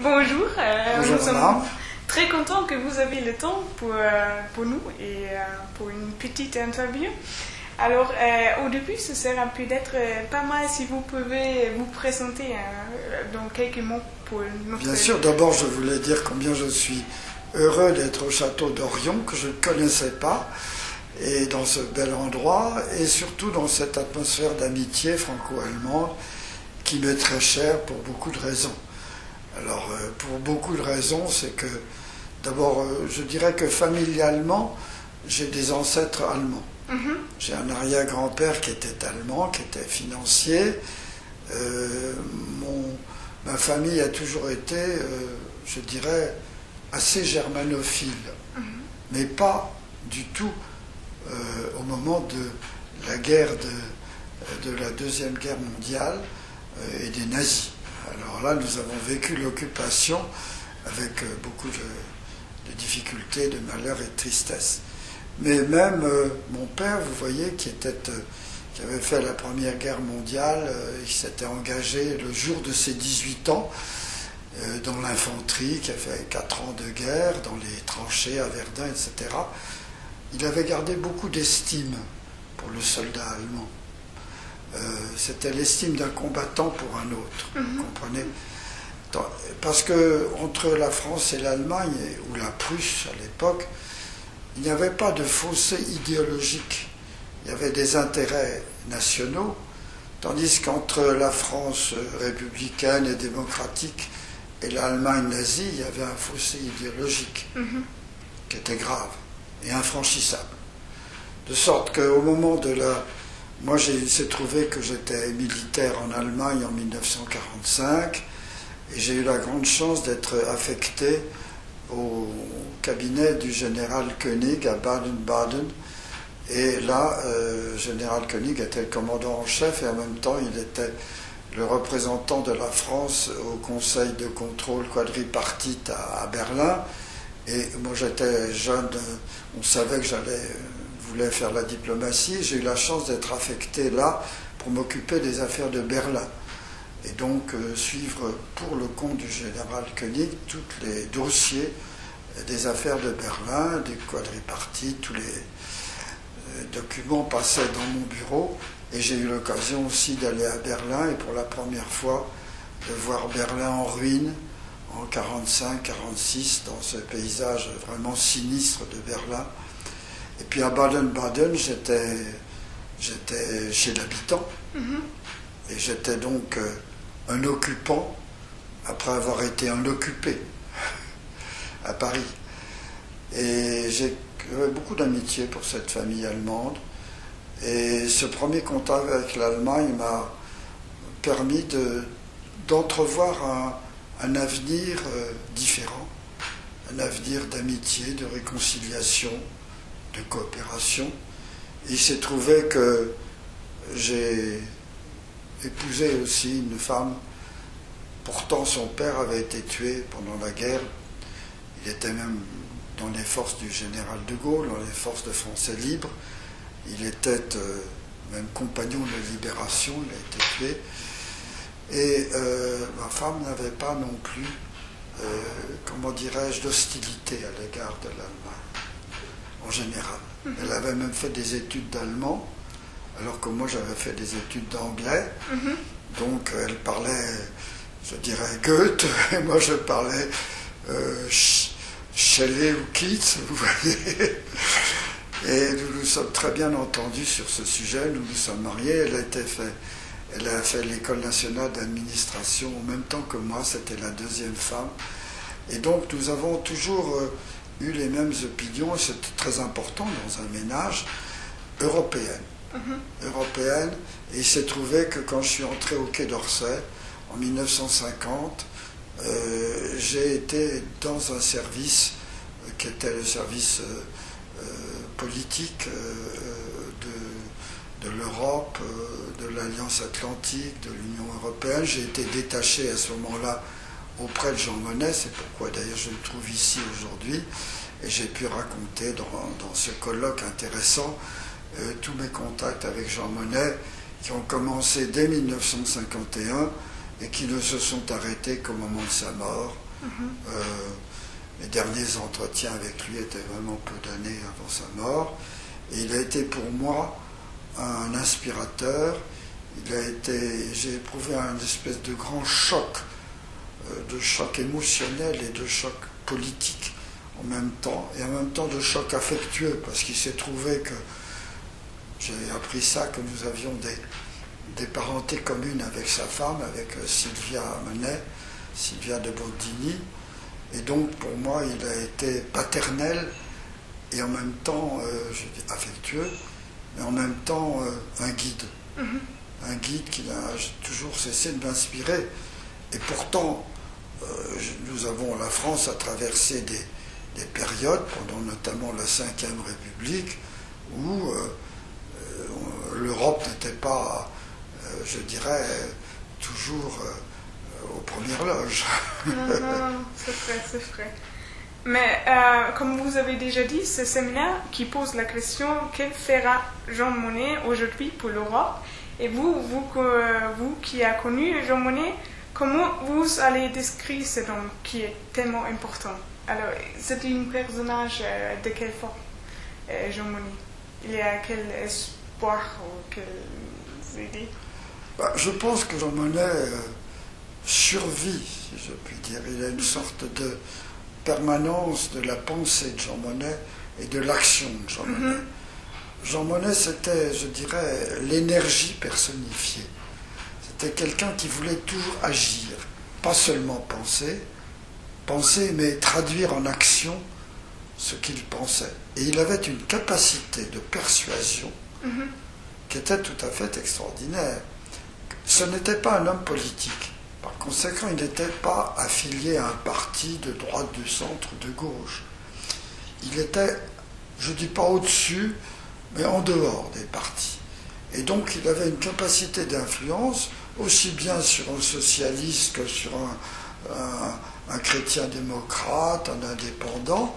Bonjour, Bonjour, nous sommes madame. très contents que vous avez le temps pour nous et pour une petite interview. Alors, au début, ce sera peut-être pas mal si vous pouvez vous présenter dans quelques mots pour notre... Bien sûr, d'abord je voulais dire combien je suis heureux d'être au château d'Orion, que je ne connaissais pas, et dans ce bel endroit, et surtout dans cette atmosphère d'amitié franco-allemande qui m'est très chère pour beaucoup de raisons. Alors, pour beaucoup de raisons, c'est que, d'abord, je dirais que familialement, j'ai des ancêtres allemands. J'ai un arrière-grand-père qui était allemand, qui était financier. Ma famille a toujours été, je dirais, assez germanophile, mais pas du tout au moment de la guerre de la Deuxième Guerre mondiale et des nazis. Alors là, nous avons vécu l'occupation avec beaucoup de difficultés, de malheur et de tristesse. Mais même mon père, vous voyez, qui avait fait la Première Guerre mondiale, il s'était engagé le jour de ses 18 ans dans l'infanterie, qui a fait 4 ans de guerre, dans les tranchées à Verdun, etc. Il avait gardé beaucoup d'estime pour le soldat allemand. C'était l'estime d'un combattant pour un autre, vous comprenez ? Parce que entre la France et l'Allemagne, ou la Prusse à l'époque, il n'y avait pas de fossé idéologique. Il y avait des intérêts nationaux, tandis qu'entre la France républicaine et démocratique et l'Allemagne nazie, il y avait un fossé idéologique qui était grave et infranchissable. De sorte qu'au moment de la... Moi, il s'est trouvé que j'étais militaire en Allemagne en 1945 et j'ai eu la grande chance d'être affecté au cabinet du général Koenig à Baden-Baden. Et là, général Koenig était le commandant en chef et en même temps, il était le représentant de la France au Conseil de contrôle quadripartite à Berlin. Et moi, j'étais jeune, on savait que voulais faire la diplomatie. J'ai eu la chance d'être affecté là pour m'occuper des affaires de Berlin. Et donc suivre pour le compte du général Koenig tous les dossiers des affaires de Berlin, des quadripartites, tous les documents passaient dans mon bureau. Et j'ai eu l'occasion aussi d'aller à Berlin et pour la première fois de voir Berlin en ruine en 1945-1946 dans ce paysage vraiment sinistre de Berlin. Et puis à Baden-Baden, j'étais chez l'habitant. Et j'étais donc un occupant après avoir été un occupé à Paris. Et j'avais beaucoup d'amitié pour cette famille allemande. Et ce premier contact avec l'Allemagne m'a permis d'entrevoir un avenir différent, un avenir d'amitié, de réconciliation, de coopération. Et il s'est trouvé que j'ai épousé aussi une femme. Pourtant, son père avait été tué pendant la guerre. Il était même dans les forces du général de Gaulle, dans les forces de Français libres. Il était même compagnon de libération, il a été tué. Et ma femme n'avait pas non plus, comment dirais-je, d'hostilité à l'égard de l'Allemagne, en général. Elle avait même fait des études d'allemand, alors que moi j'avais fait des études d'anglais. Donc elle parlait, je dirais, Goethe, et moi je parlais Shelley ou Keats, vous voyez. Et nous nous sommes très bien entendus sur ce sujet, nous nous sommes mariés, elle a fait l'école nationale d'administration en même temps que moi, c'était la deuxième femme. Et donc nous avons toujours eu les mêmes opinions, et c'était très important dans un ménage, européenne. Et il s'est trouvé que quand je suis entré au Quai d'Orsay, en 1950, j'ai été dans un service qui était le service politique de l'Europe, de l'Alliance Atlantique, de l'Union Européenne. J'ai été détaché à ce moment-là auprès de Jean Monnet, c'est pourquoi d'ailleurs je me trouve ici aujourd'hui, et j'ai pu raconter dans ce colloque intéressant tous mes contacts avec Jean Monnet qui ont commencé dès 1951 et qui ne se sont arrêtés qu'au moment de sa mort Mes derniers entretiens avec lui étaient vraiment peu d'années avant sa mort. Et il a été pour moi un inspirateur. J'ai éprouvé un espèce de grand choc émotionnel et de choc politique en même temps, et en même temps de choc affectueux, parce qu'il s'est trouvé que j'ai appris ça, que nous avions des parentés communes avec sa femme, avec Sylvia Menet, Sylvia de Bondini, et donc pour moi il a été paternel et en même temps affectueux, mais en même temps un guide. Un guide qui n'a toujours cessé de m'inspirer. Et pourtant, la France a traversé des périodes, pendant notamment la Ve République, où l'Europe n'était pas, je dirais, toujours aux premières loges. Non, c'est vrai. Mais comme vous avez déjà dit, ce séminaire qui pose la question « Que fera Jean Monnet aujourd'hui pour l'Europe ?» Et vous qui avez connu Jean Monnet, comment vous allez décrire cet homme qui est tellement important? Alors, c'est un personnage de quelle forme, Jean Monnet? Il y a quel espoir ou quelle idée? Je pense que Jean Monnet survit, si je puis dire. Il a une sorte de permanence de la pensée de Jean Monnet et de l'action de Jean Monnet. Jean Monnet, c'était, je dirais, l'énergie personnifiée. C'était quelqu'un qui voulait toujours agir, pas seulement penser, mais traduire en action ce qu'il pensait. Et il avait une capacité de persuasion qui était tout à fait extraordinaire. Ce n'était pas un homme politique. Par conséquent, il n'était pas affilié à un parti de droite, de centre, de gauche. Il était, je ne dis pas au-dessus, mais en dehors des partis. Et donc, il avait une capacité d'influence, aussi bien sur un socialiste que sur un chrétien démocrate, un indépendant,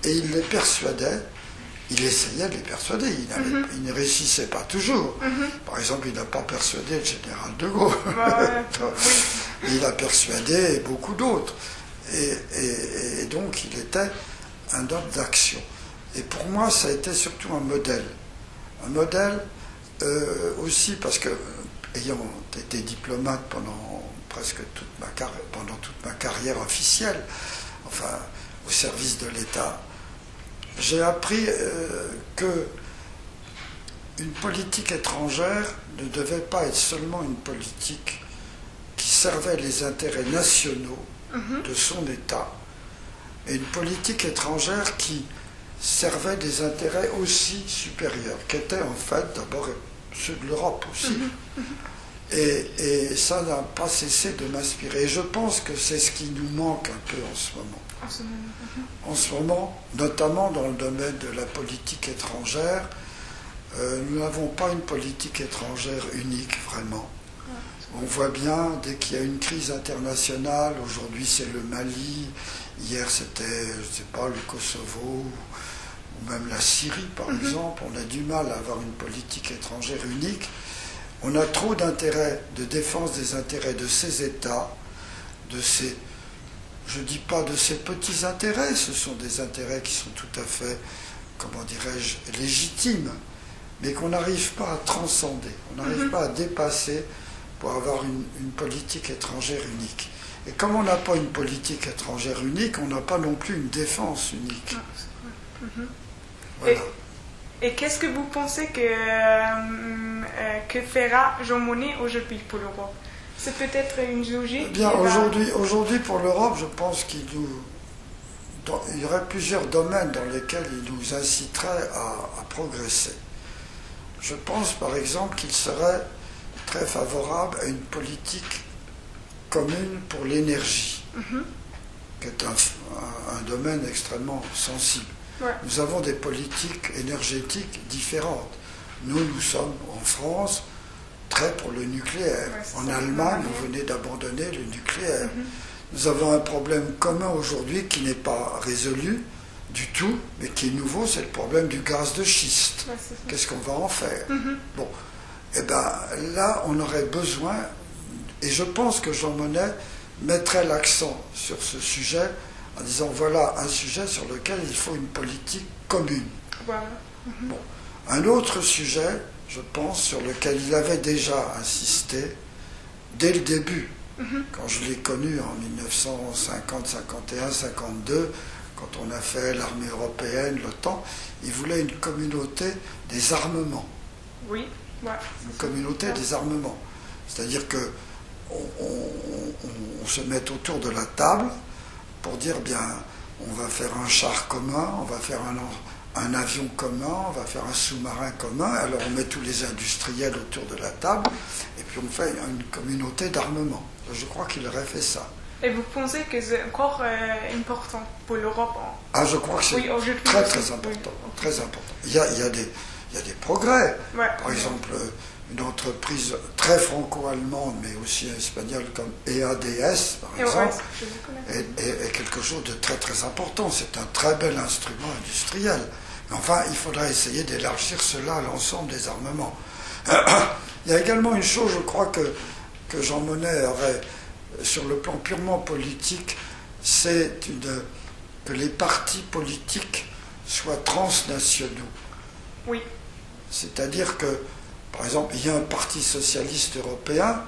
et il les persuadait. Il essayait de les persuader, il ne réussissait pas toujours. Par exemple, il n'a pas persuadé le général de Gaulle. Il a persuadé beaucoup d'autres. Et donc, il était un homme d'action. Et pour moi, ça a été surtout un modèle. Un modèle aussi parce que, ayant été diplomate pendant toute ma carrière officielle, enfin, au service de l'État, j'ai appris que une politique étrangère ne devait pas être seulement une politique qui servait les intérêts nationaux de son État, mais une politique étrangère qui servait des intérêts aussi supérieurs, qui étaient en fait d'abord ceux de l'Europe aussi. Et ça n'a pas cessé de m'inspirer. Et je pense que c'est ce qui nous manque un peu en ce moment. En ce moment, notamment dans le domaine de la politique étrangère, nous n'avons pas une politique étrangère unique, vraiment. On voit bien, dès qu'il y a une crise internationale, aujourd'hui c'est le Mali, hier c'était, je ne sais pas, le Kosovo, ou même la Syrie par exemple, on a du mal à avoir une politique étrangère unique. On a trop d'intérêts, de défense des intérêts de ces États, de ces... Je ne dis pas de ces petits intérêts, ce sont des intérêts qui sont tout à fait, comment dirais-je, légitimes, mais qu'on n'arrive pas à transcender, on n'arrive pas à dépasser pour avoir une politique étrangère unique. Et comme on n'a pas une politique étrangère unique, on n'a pas non plus une défense unique. Voilà. Et qu'est-ce que vous pensez que fera Jean Monnet aujourd'hui pour l'Europe? C'est peut-être une logique. Eh bien, aujourd'hui pour l'Europe, je pense qu'il y aurait plusieurs domaines dans lesquels il nous inciterait à progresser. Je pense par exemple qu'il serait très favorable à une politique commune pour l'énergie, qui est un domaine extrêmement sensible. Nous avons des politiques énergétiques différentes. Nous sommes en France très pour le nucléaire. En Allemagne, vous venez d'abandonner le nucléaire. Nous avons un problème commun aujourd'hui qui n'est pas résolu du tout, mais qui est nouveau, c'est le problème du gaz de schiste. Qu'est-ce qu'on va en faire? Bon, eh bien là, on aurait besoin, et je pense que Jean Monnet mettrait l'accent sur ce sujet en disant voilà un sujet sur lequel il faut une politique commune. Voilà. Bon. Un autre sujet, je pense, sur lequel il avait déjà insisté dès le début, quand je l'ai connu en 1950, 51, 52, quand on a fait l'armée européenne, l'OTAN, il voulait une communauté des armements. Oui. Ouais, une communauté des armements. C'est-à-dire que on se met autour de la table pour dire bien, on va faire un char commun, on va faire un avion commun, on va faire un sous-marin commun, alors on met tous les industriels autour de la table, et puis on fait une communauté d'armement. Je crois qu'il aurait fait ça. Et vous pensez que c'est encore important pour l'Europe? Ah, je crois que c'est très très important. Oui. Très important. Il y a des progrès. Ouais. Par exemple, une entreprise très franco-allemande, mais aussi espagnole comme EADS, par exemple, est quelque chose de très très important. C'est un très bel instrument industriel. Mais enfin, il faudrait essayer d'élargir cela à l'ensemble des armements. Il y a également une chose, je crois, que Jean Monnet aurait, sur le plan purement politique, c'est que les partis politiques soient transnationaux. Oui. C'est-à-dire que, par exemple, il y a un parti socialiste européen,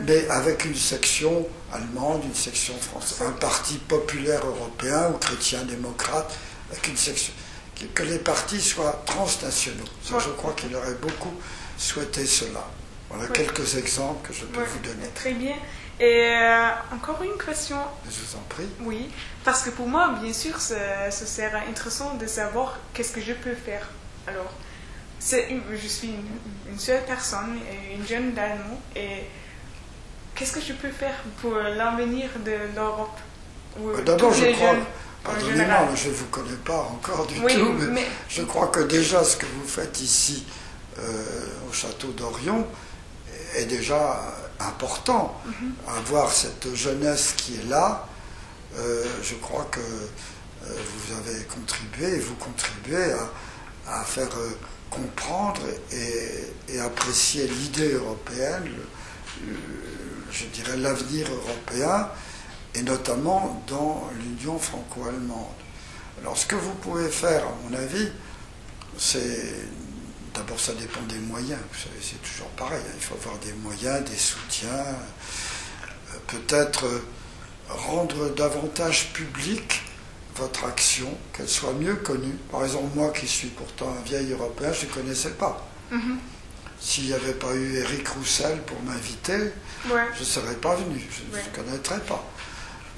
mais avec une section allemande, une section française, un parti populaire européen ou chrétien-démocrate, avec une section. Que les partis soient transnationaux. Ça, je crois qu'il aurait beaucoup souhaité cela. Voilà quelques exemples que je peux vous donner. Très bien. Et encore une question. Je vous en prie. Oui, parce que pour moi, bien sûr, ce sera intéressant de savoir qu'est-ce que je peux faire. Alors, je suis une seule personne, une jeune d'Allemand, et qu'est-ce que je peux faire pour l'avenir de l'Europe? D'abord, je crois, pardonnez-moi, je ne vous connais pas encore du tout, mais je crois que déjà ce que vous faites ici au château d'Orion est déjà important. Avoir cette jeunesse qui est là, je crois que vous avez contribué, et vous contribuez à faire comprendre et apprécier l'idée européenne, je dirais l'avenir européen, et notamment dans l'Union franco-allemande. Alors ce que vous pouvez faire, à mon avis, c'est... D'abord, ça dépend des moyens. Vous savez, c'est toujours pareil. Il faut avoir des moyens, des soutiens. Peut-être rendre davantage publique votre action, qu'elle soit mieux connue. Par exemple, moi qui suis pourtant un vieil Européen, je ne connaissais pas. S'il n'y avait pas eu Éric Roussel pour m'inviter, je ne serais pas venu. Je ne connaîtrais pas.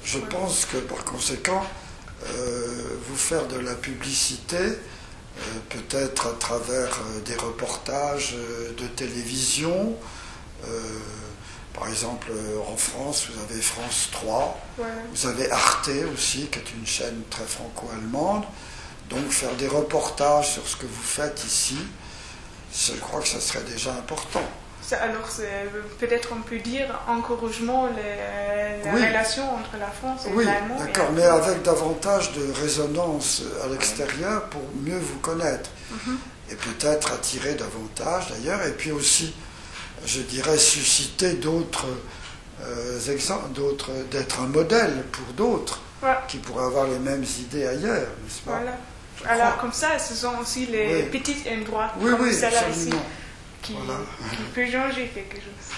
Je pense que, par conséquent, vous faire de la publicité, peut-être à travers des reportages de télévision. Par exemple, en France, vous avez France 3, vous avez Arte aussi, qui est une chaîne très franco-allemande. Donc faire des reportages sur ce que vous faites ici, je crois que ça serait déjà important. Alors, peut-être on peut dire encouragement la relation entre la France et l'Allemagne. Oui, d'accord, mais avec davantage de résonance à l'extérieur pour mieux vous connaître. Et peut-être attirer davantage d'ailleurs, et puis aussi, je dirais, susciter d'autres exemples, d'être un modèle pour d'autres qui pourraient avoir les mêmes idées ailleurs, n'est-ce pas? Voilà. Alors, comme ça, ce sont aussi les petits endroits comme celle-là ici. Absolument. Qui peut changer quelque chose.